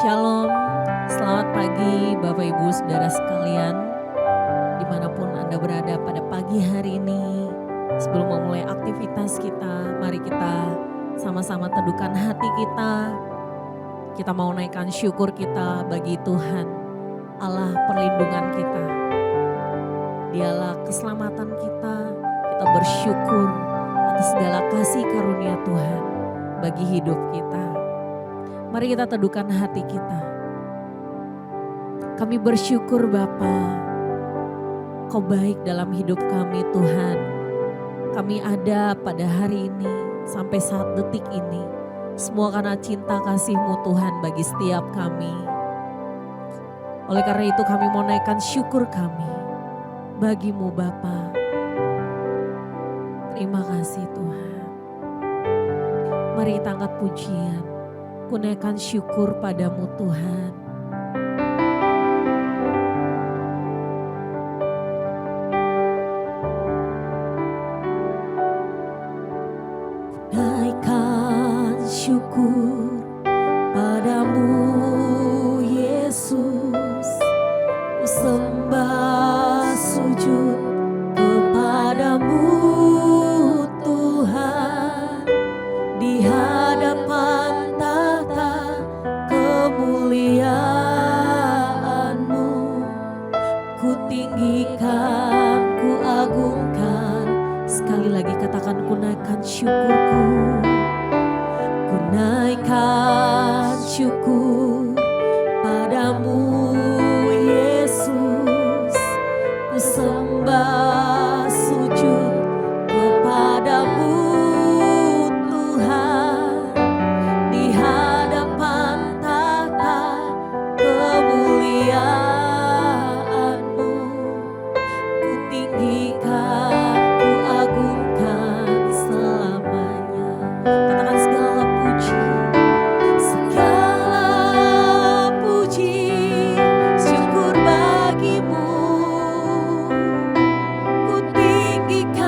Shalom, selamat pagi Bapak Ibu Saudara sekalian, dimanapun Anda berada pada pagi hari ini. Sebelum memulai aktivitas kita, mari kita sama-sama teduhkan hati kita. Kita mau naikkan syukur kita bagi Tuhan, Allah perlindungan kita. Dialah keselamatan kita, kita bersyukur atas segala kasih karunia Tuhan bagi hidup kita. Mari kita teduhkan hati kita. Kami bersyukur Bapa, Kau baik dalam hidup kami Tuhan. Kami ada pada hari ini sampai saat detik ini. Semua karena cinta kasih-Mu Tuhan bagi setiap kami. Oleh karena itu kami mau naikkan syukur kami bagi-Mu Bapa. Terima kasih Tuhan. Mari kita angkat pujian. Ku naikkan syukur padamu Tuhan. Naikkan syukur padamu Yesus. Ku sembah sujud kepadamu Tuhan. Di hadapan kemuliaan-Mu, ku tinggikan, ku agungkan. Sekali lagi katakan, ku naikkan syukurku. Ku naikkan syukur padamu Yesus. Ku sembah sujud kepadamu Tuhan. Di hadapan kemuliaan-Mu, ku tinggikan, ku agungkan selamanya. Katakan segala puji, syukur bagi-Mu. Ku tinggikan,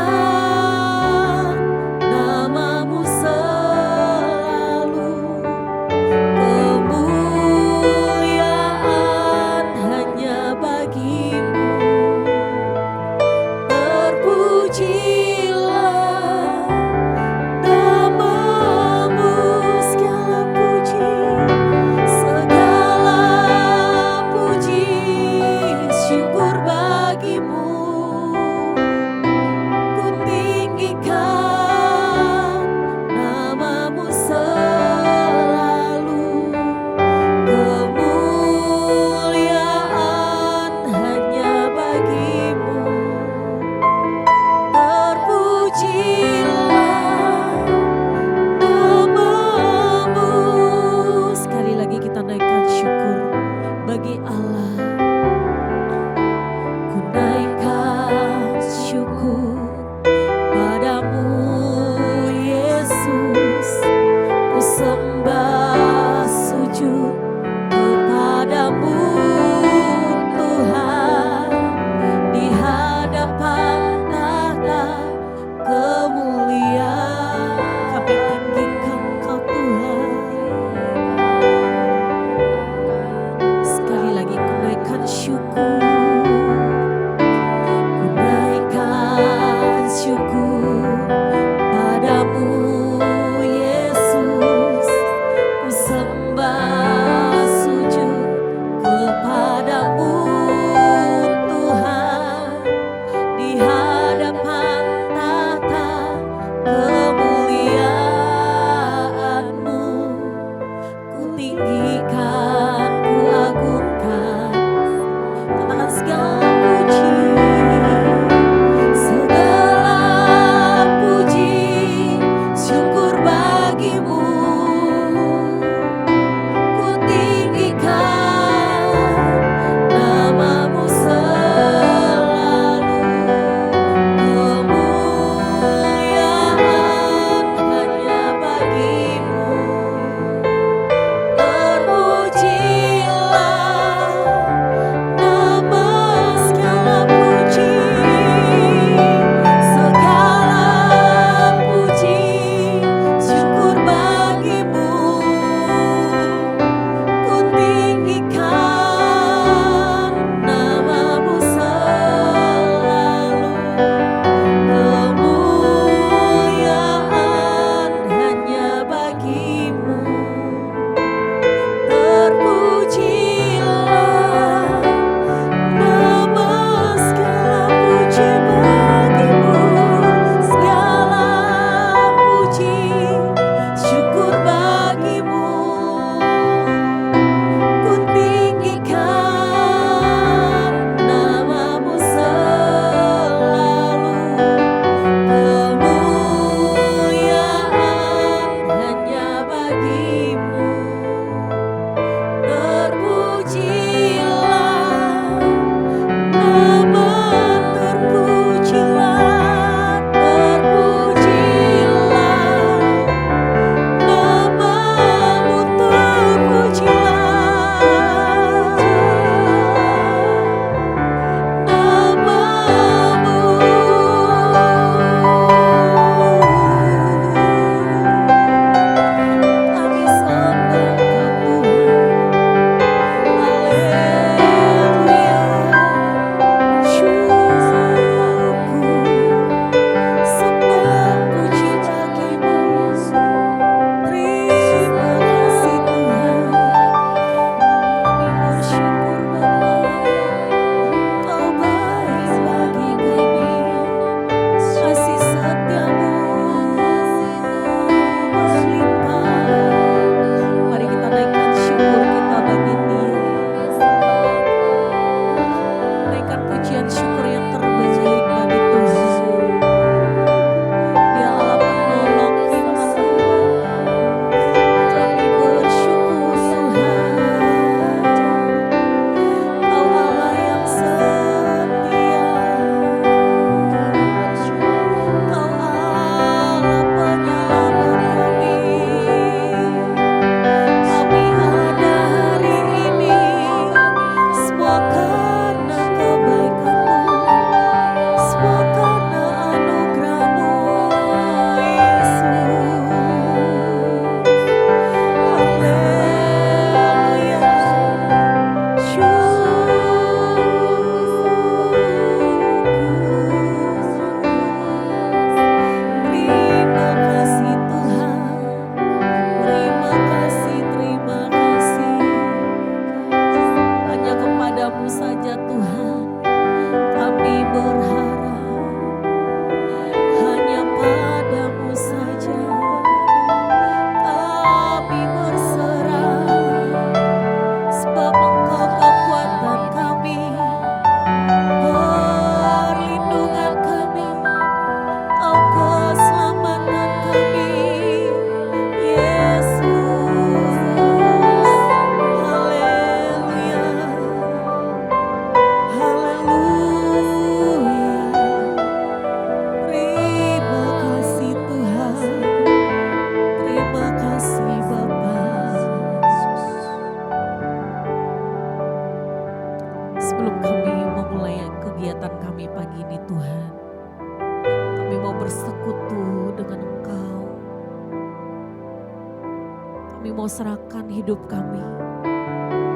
mau serahkan hidup kami,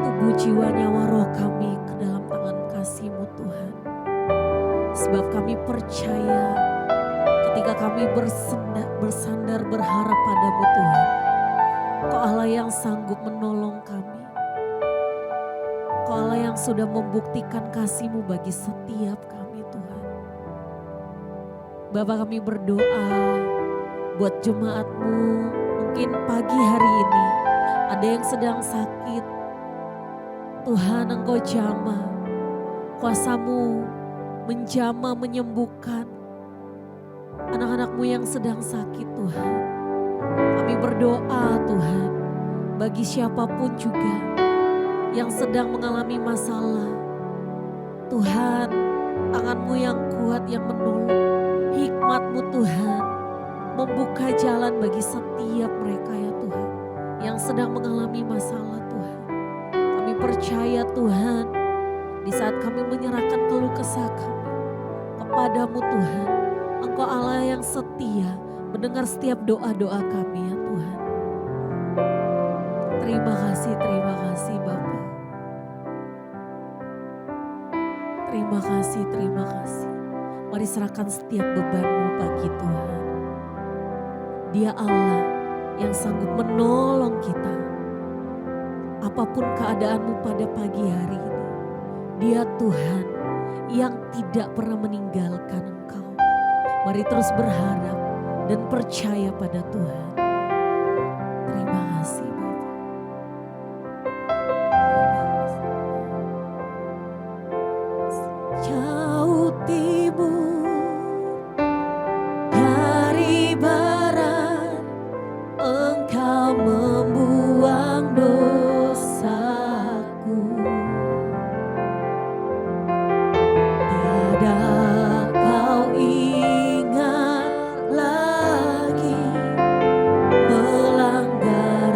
tubuh, jiwa, nyawa, roh kami ke dalam tangan kasih-Mu Tuhan. Sebab kami percaya ketika kami bersandar berharap pada-Mu Tuhan, Kau Allah yang sanggup menolong kami. Kau Allah yang sudah membuktikan kasih-Mu bagi setiap kami Tuhan. Bapa, kami berdoa buat jemaat-Mu, mungkin pagi hari ini ada yang sedang sakit. Tuhan, Engkau jamah, kuasa-Mu menjamah, menyembuhkan anak-anak-Mu yang sedang sakit Tuhan. Kami berdoa Tuhan, bagi siapapun juga yang sedang mengalami masalah, Tuhan, tangan-Mu yang kuat yang menolong, hikmat-Mu Tuhan, membuka jalan bagi setiap mereka ya Tuhan, yang sedang mengalami masalah Tuhan. Kami percaya Tuhan, di saat kami menyerahkan keluh kesah kami kepada-Mu Tuhan, Engkau Allah yang setia, mendengar setiap doa-doa kami ya Tuhan. Terima kasih Bapa. Terima kasih. Mari serahkan setiap beban-Mu bagi Tuhan. Dia Allah yang sanggup menolong kita. Apapun keadaanmu pada pagi hari ini, Dia Tuhan yang tidak pernah meninggalkan engkau. Mari terus berharap dan percaya pada Tuhan. Terima kasih Bapa. Jauh timur dari barat, Engkau membuang dosaku. Tiada kau ingat lagi melanggar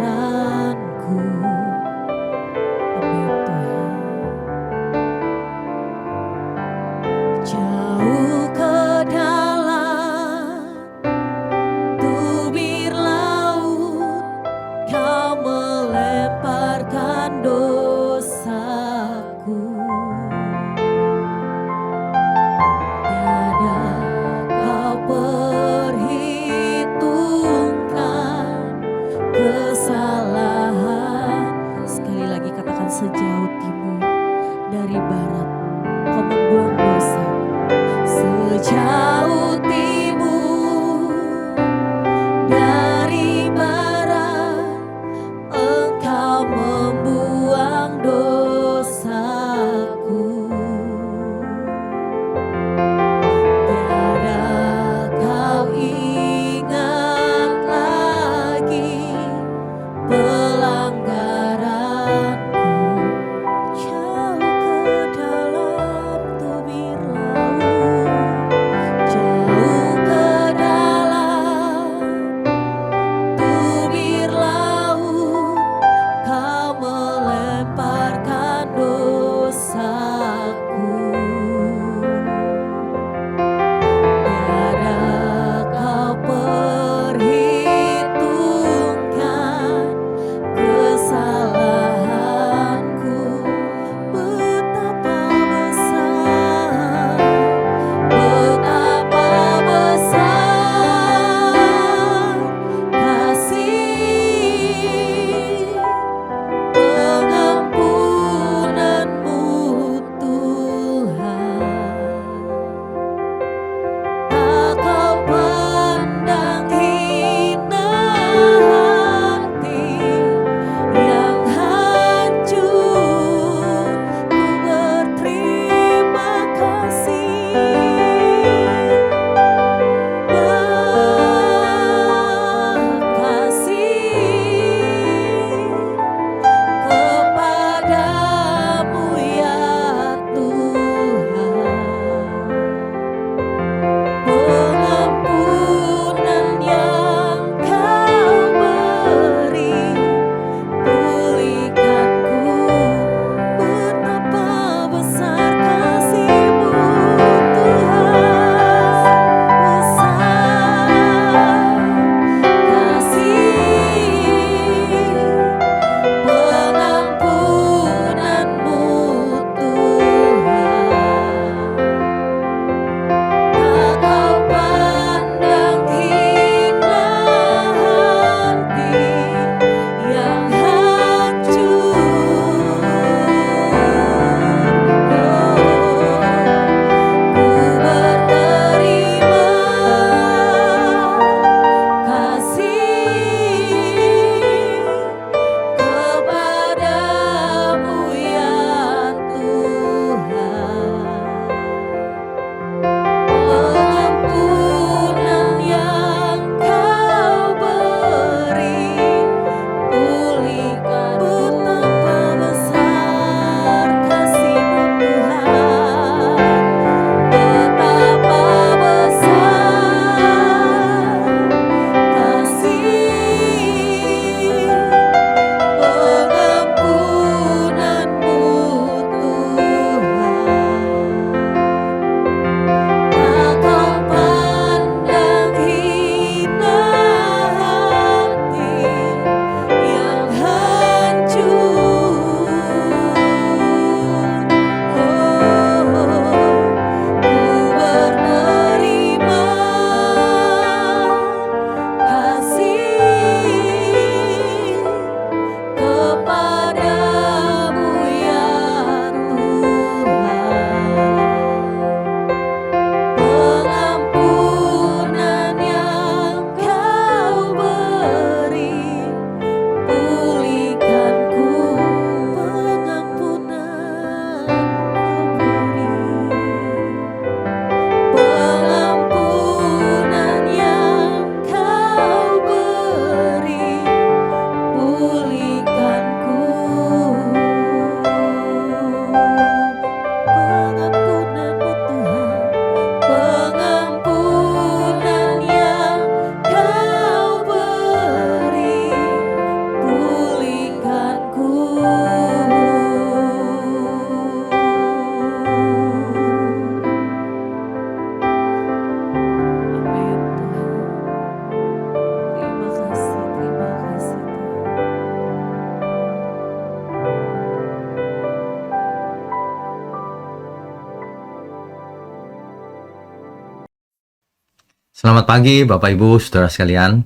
Selamat pagi Bapak Ibu, Saudara sekalian.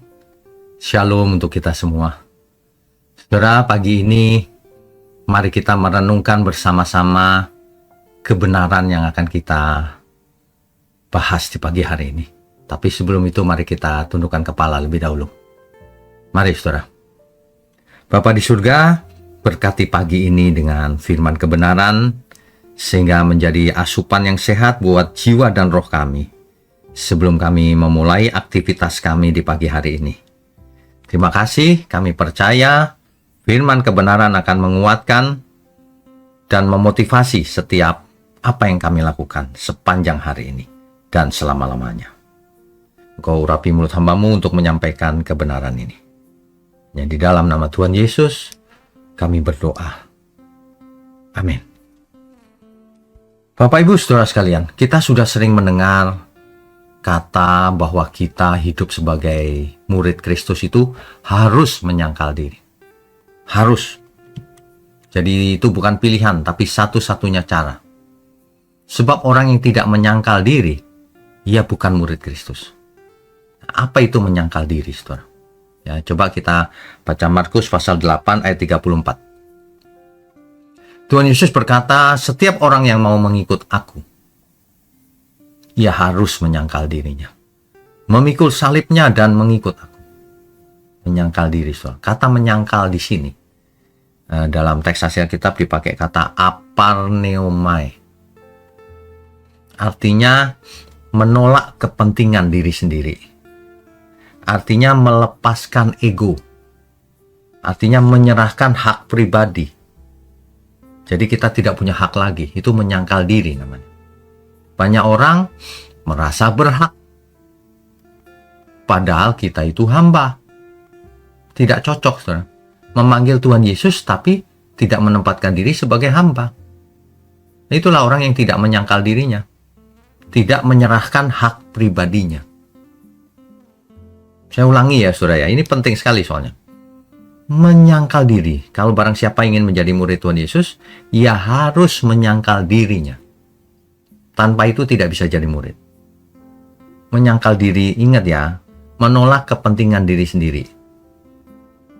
Shalom untuk kita semua. Saudara, pagi ini mari kita merenungkan bersama-sama kebenaran yang akan kita bahas di pagi hari ini. Tapi sebelum itu mari kita tundukkan kepala lebih dahulu. Mari Saudara. Bapa di surga, berkati pagi ini dengan firman kebenaran sehingga menjadi asupan yang sehat buat jiwa dan roh kami sebelum kami memulai aktivitas kami di pagi hari ini. Terima kasih, kami percaya firman kebenaran akan menguatkan dan memotivasi setiap apa yang kami lakukan sepanjang hari ini dan selama-lamanya. Engkau urapi mulut hamba-Mu untuk menyampaikan kebenaran ini. Yang di dalam nama Tuhan Yesus, kami berdoa. Amin. Bapak Ibu Saudara sekalian, kita sudah sering mendengar kata bahwa kita hidup sebagai murid Kristus itu harus menyangkal diri. Harus. Jadi itu bukan pilihan, tapi satu-satunya cara. Sebab orang yang tidak menyangkal diri, ia bukan murid Kristus. Apa itu menyangkal diri, saudara? Ya, coba kita baca Markus pasal 8 ayat 34. Tuhan Yesus berkata, setiap orang yang mau mengikut aku, ia harus menyangkal dirinya, memikul salibnya dan mengikut aku. Menyangkal diri, saudara. Kata menyangkal di sini dalam teks Alkitab dipakai kata aparneomai. Artinya menolak kepentingan diri sendiri. Artinya melepaskan ego. Artinya menyerahkan hak pribadi. Jadi kita tidak punya hak lagi. Itu menyangkal diri namanya. Banyak orang merasa berhak. Padahal kita itu hamba. Tidak cocok, saudara. Memanggil Tuhan Yesus tapi tidak menempatkan diri sebagai hamba. Itulah orang yang tidak menyangkal dirinya. Tidak menyerahkan hak pribadinya. Saya ulangi ya, saudara ya. Ini penting sekali soalnya. Menyangkal diri. Kalau barang siapa ingin menjadi murid Tuhan Yesus, ia harus menyangkal dirinya. Tanpa itu tidak bisa jadi murid. Menyangkal diri, ingat ya, menolak kepentingan diri sendiri.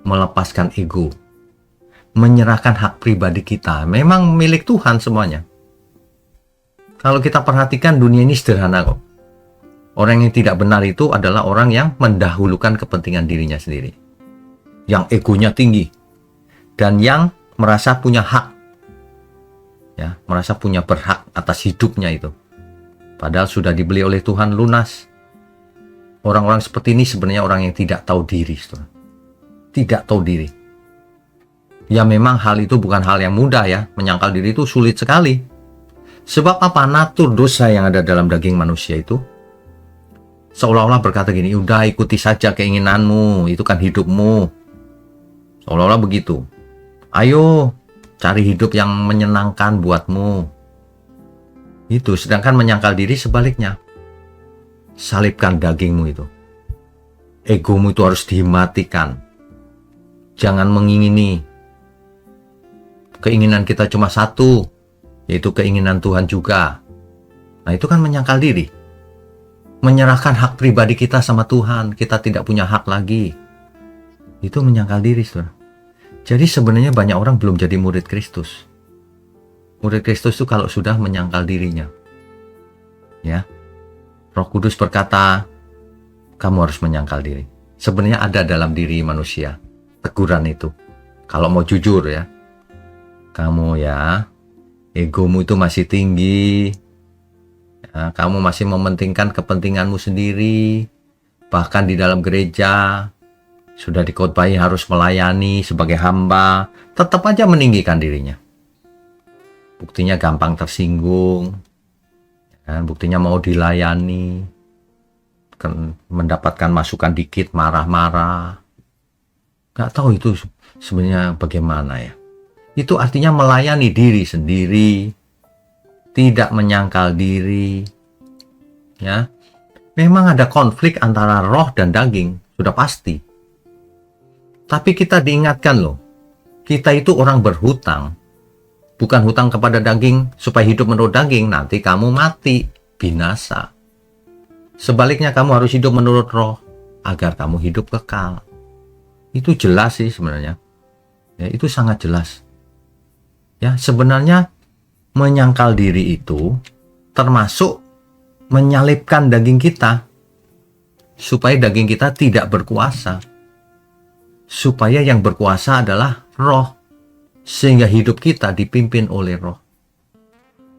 Melepaskan ego. Menyerahkan hak pribadi kita. Memang milik Tuhan semuanya. Kalau kita perhatikan dunia ini sederhana kok. Orang yang tidak benar itu adalah orang yang mendahulukan kepentingan dirinya sendiri. Yang egonya tinggi. Dan yang merasa punya hak. Ya, merasa punya berhak atas hidupnya itu. Padahal sudah dibeli oleh Tuhan lunas. Orang-orang seperti ini sebenarnya orang yang tidak tahu diri, saudara. Tidak tahu diri. Ya memang hal itu bukan hal yang mudah ya. Menyangkal diri itu sulit sekali. Sebab apa? Natur dosa yang ada dalam daging manusia itu seolah-olah berkata gini, udah ikuti saja keinginanmu, itu kan hidupmu. Seolah-olah begitu. Ayo cari hidup yang menyenangkan buatmu. Itu, sedangkan menyangkal diri sebaliknya. Salibkan dagingmu itu. Egomu itu harus dimatikan. Jangan mengingini. Keinginan kita cuma satu, yaitu keinginan Tuhan juga. Nah itu kan menyangkal diri. Menyerahkan hak pribadi kita sama Tuhan. Kita tidak punya hak lagi. Itu menyangkal diri, saudara. Jadi sebenarnya banyak orang belum jadi murid Kristus. Murid Kristus itu kalau sudah menyangkal dirinya. Ya. Roh Kudus berkata, kamu harus menyangkal diri. Sebenarnya ada dalam diri manusia teguran itu. Kalau mau jujur ya. Kamu ya, egomu itu masih tinggi. Ya, kamu masih mementingkan kepentinganmu sendiri. Bahkan di dalam gereja sudah dikhotbahi harus melayani sebagai hamba, tetap aja meninggikan dirinya. Buktinya gampang tersinggung, kan? Buktinya mau dilayani, kan mendapatkan masukan dikit marah-marah. Gak tahu itu sebenarnya bagaimana ya. Itu artinya melayani diri sendiri, tidak menyangkal diri. Ya, memang ada konflik antara roh dan daging, sudah pasti. Tapi kita diingatkan loh, kita itu orang berhutang. Bukan hutang kepada daging supaya hidup menurut daging, nanti kamu mati, binasa. Sebaliknya kamu harus hidup menurut roh agar kamu hidup kekal. Itu jelas sih sebenarnya. Ya, itu sangat jelas. Ya, sebenarnya menyangkal diri itu termasuk menyalibkan daging kita supaya daging kita tidak berkuasa. Supaya yang berkuasa adalah roh, sehingga hidup kita dipimpin oleh roh.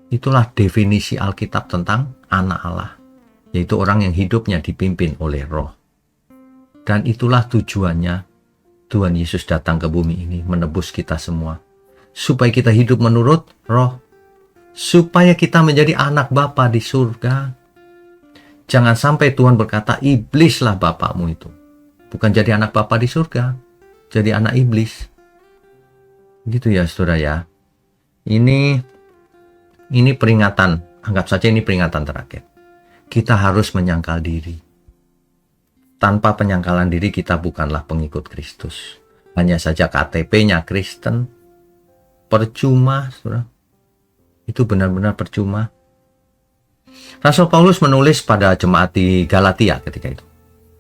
Itulah definisi Alkitab tentang anak Allah, yaitu orang yang hidupnya dipimpin oleh roh. Dan itulah tujuannya Tuhan Yesus datang ke bumi ini, menebus kita semua, supaya kita hidup menurut roh, supaya kita menjadi anak Bapa di surga. Jangan sampai Tuhan berkata, iblislah bapakmu itu. Bukan jadi anak Bapa di surga, jadi anak iblis. Gitu ya saudara ya. Ini peringatan, anggap saja ini peringatan terakhir. Kita harus menyangkal diri. Tanpa penyangkalan diri kita bukanlah pengikut Kristus. Hanya saja KTP-nya Kristen. Percuma, saudara. Itu benar-benar percuma. Rasul Paulus menulis pada jemaat di Galatia ketika itu.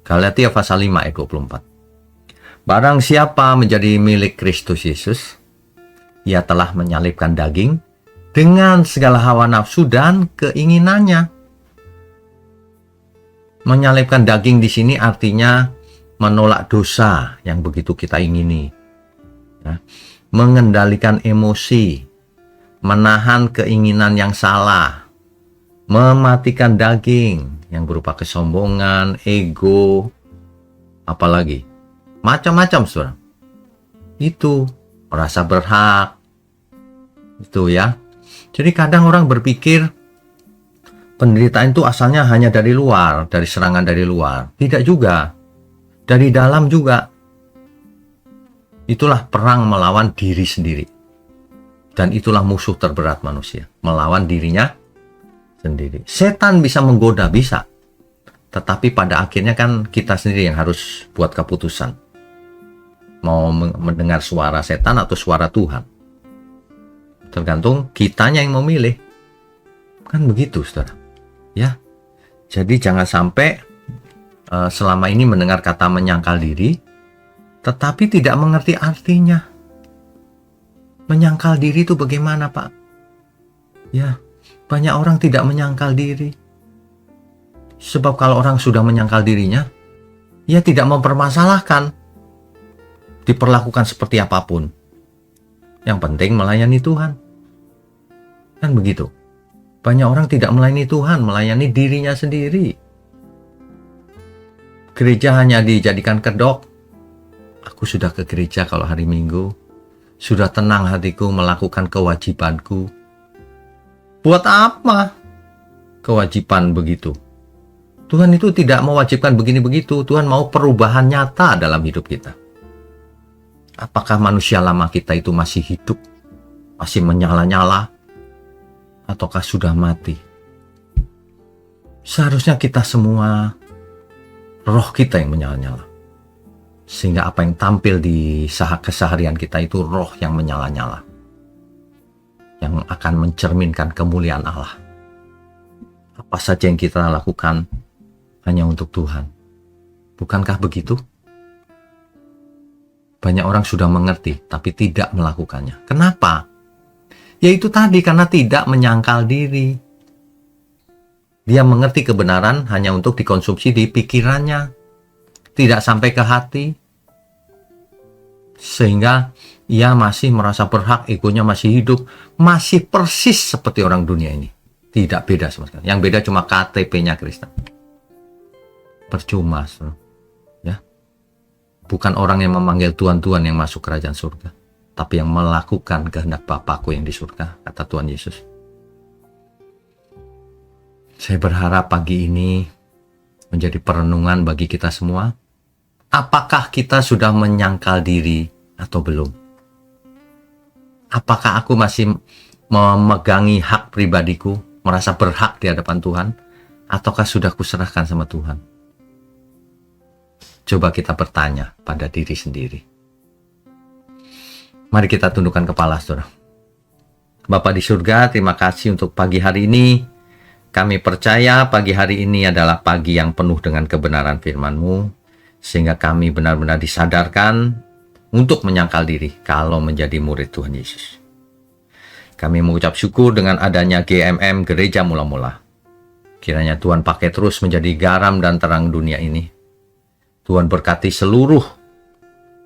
Galatia pasal 5 ayat 24. Barang siapa menjadi milik Kristus Yesus, ia telah menyalibkan daging dengan segala hawa nafsu dan keinginannya. Menyalibkan daging di sini artinya menolak dosa yang begitu kita ingini. Ya. Mengendalikan emosi, menahan keinginan yang salah, mematikan daging yang berupa kesombongan, ego, apalagi macam-macam, saudara. Itu merasa berhak. Itu ya. Jadi kadang orang berpikir penderitaan itu asalnya hanya dari luar, dari serangan dari luar. Tidak juga. Dari dalam juga. Itulah perang melawan diri sendiri. Dan itulah musuh terberat manusia. Melawan dirinya sendiri. Setan bisa menggoda, bisa. Tetapi pada akhirnya kan kita sendiri yang harus buat keputusan. Mau mendengar suara setan atau suara Tuhan. Tergantung kitanya yang memilih. Kan begitu, saudara. Ya, jadi jangan sampai selama ini mendengar kata menyangkal diri, tetapi tidak mengerti artinya. Menyangkal diri itu bagaimana, Pak? Ya, banyak orang tidak menyangkal diri. Sebab kalau orang sudah menyangkal dirinya, ia tidak mempermasalahkan diperlakukan seperti apapun. Yang penting melayani Tuhan. Kan begitu. Banyak orang tidak melayani Tuhan, melayani dirinya sendiri. Gereja hanya dijadikan kedok. Aku sudah ke gereja kalau hari Minggu. Sudah tenang hatiku melakukan kewajibanku. Buat apa kewajiban begitu? Tuhan itu tidak mewajibkan begini begitu. Tuhan mau perubahan nyata dalam hidup kita. Apakah manusia lama kita itu masih hidup? Masih menyala-nyala? Ataukah sudah mati? Seharusnya kita semua, roh kita yang menyala-nyala. Sehingga apa yang tampil di keseharian kita itu roh yang menyala-nyala. Yang akan mencerminkan kemuliaan Allah. Apa saja yang kita lakukan hanya untuk Tuhan. Bukankah begitu? Banyak orang sudah mengerti, tapi tidak melakukannya. Kenapa? Yaitu tadi, karena tidak menyangkal diri. Dia mengerti kebenaran hanya untuk dikonsumsi di pikirannya. Tidak sampai ke hati. Sehingga ia masih merasa berhak, egonya masih hidup. Masih persis seperti orang dunia ini. Tidak beda sama sekali. Yang beda cuma KTP-nya Kristen. Percuma, ya. Bukan orang yang memanggil Tuhan-Tuhan yang masuk kerajaan surga, tapi yang melakukan kehendak Bapakku yang di surga, kata Tuhan Yesus. Saya berharap pagi ini menjadi perenungan bagi kita semua. Apakah kita sudah menyangkal diri atau belum? Apakah aku masih memegangi hak pribadiku, merasa berhak di hadapan Tuhan, ataukah sudah kuserahkan sama Tuhan? Coba kita bertanya pada diri sendiri. Mari kita tundukkan kepala, saudara. Bapa di surga, terima kasih untuk pagi hari ini. Kami percaya pagi hari ini adalah pagi yang penuh dengan kebenaran firman-Mu, sehingga kami benar-benar disadarkan untuk menyangkal diri kalau menjadi murid Tuhan Yesus. Kami mengucap syukur dengan adanya GMM Gereja Mula-Mula. Kiranya Tuhan pakai terus menjadi garam dan terang dunia ini. Tuhan berkati seluruh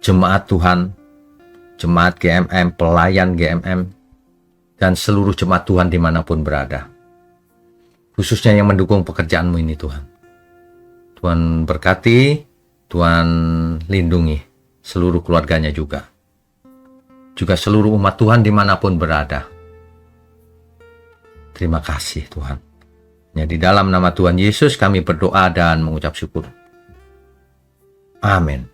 jemaat Tuhan, jemaat GMM, pelayan GMM, dan seluruh jemaat Tuhan dimanapun berada. Khususnya yang mendukung pekerjaan-Mu ini Tuhan. Tuhan berkati, Tuhan lindungi seluruh keluarganya juga. Juga seluruh umat Tuhan dimanapun berada. Terima kasih Tuhan. Ya, di dalam nama Tuhan Yesus kami berdoa dan mengucap syukur. Amin.